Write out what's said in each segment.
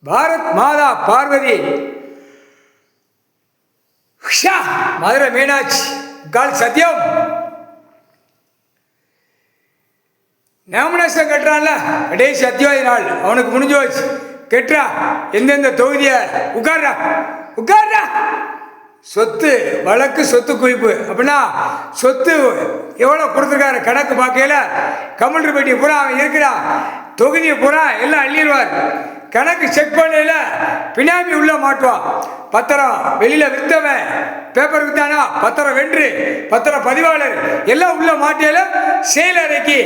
பாரத் மாதா பார்வதி, மதுரை மீனாட்சி, கால் சத்தியம். நாமினேஷன் கட்டுறான்ல, கடைசி அத்தியாய நாள் அவனுக்கு முடிஞ்சு வச்சு கெட்டுறா. எந்தெந்த தொகுதியை உட்கார்றா உட்கார்றா. சொத்து வழக்கு சொத்து குவிப்பு அப்படின்னா சொத்து எவ்வளோ கொடுத்துருக்காரு கணக்கு பார்க்கையில் கமல்பேட்டி பூரா அவன் இருக்கிறான், தொகுதியை பூரா எல்லாம் அள்ளிடுவார். கணக்கு செக் பண்ணல பினாமி உள்ள மாட்டுவான். பத்திரம் வெளியில வித்தவன், பேப்பர் வித்தானா பத்திரம் வென்று, பத்திரம் பதிவாளர் எல்லாம் உள்ள மாட்டியல செயலறைக்கு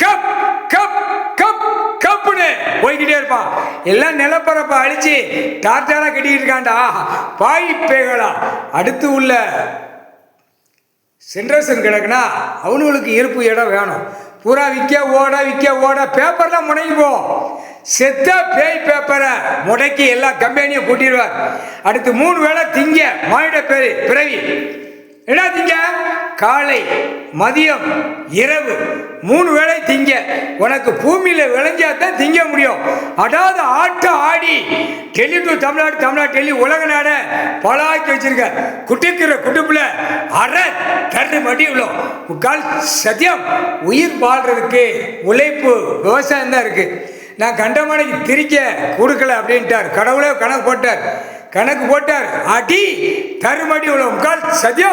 கப் கப் கப் கப்புன்னு போய்கிட்டே இருப்பான். எல்லாம் நிலப்பரப்பை அழிச்சு டாட்டாரா கட்டிக்கிட்டு இருக்காண்டா பாய் பேகலா. அடுத்து உள்ள சென்ட்ரேஷன் கிடக்குனா அவனுங்களுக்கு இருப்பு இடம் வேணும். பூரா விற்க ஓட பேப்பர்லாம் முனைக்குவோம். செத்த பேய் பேப்பரை முடக்கி எல்லா கம்பெனியும் கூட்டிடுவார். அடுத்து 3 வேளை திங்க மானிட பிறவி. என்ன திங்க? காலை மதியம் இரவு 3 வேளை திங்க. உனக்கு பூமியில விளைஞ்சாதான் திங்க முடியும். அதாவது ஆட்டம் ஆடி டெல்லி டு தமிழ்நாடு, தமிழ்நாடு டெல்லி உலக நாட பலாக்கி வச்சிருக்க. குட்டிக்கிற குட்டுப்புல அரை தரு மடி விழும். முக்கால் சத்தியம். உயிர் வாழ்றதுக்கு உழைப்பு விவசாயம் தான் இருக்கு. நான் கண்டமனைக்கு திரிக்க கொடுக்கல அப்படின்ட்டார். கடவுளே கணக்கு போட்டார். அடி தருமடி விழும். முக்கால் சத்தியம்.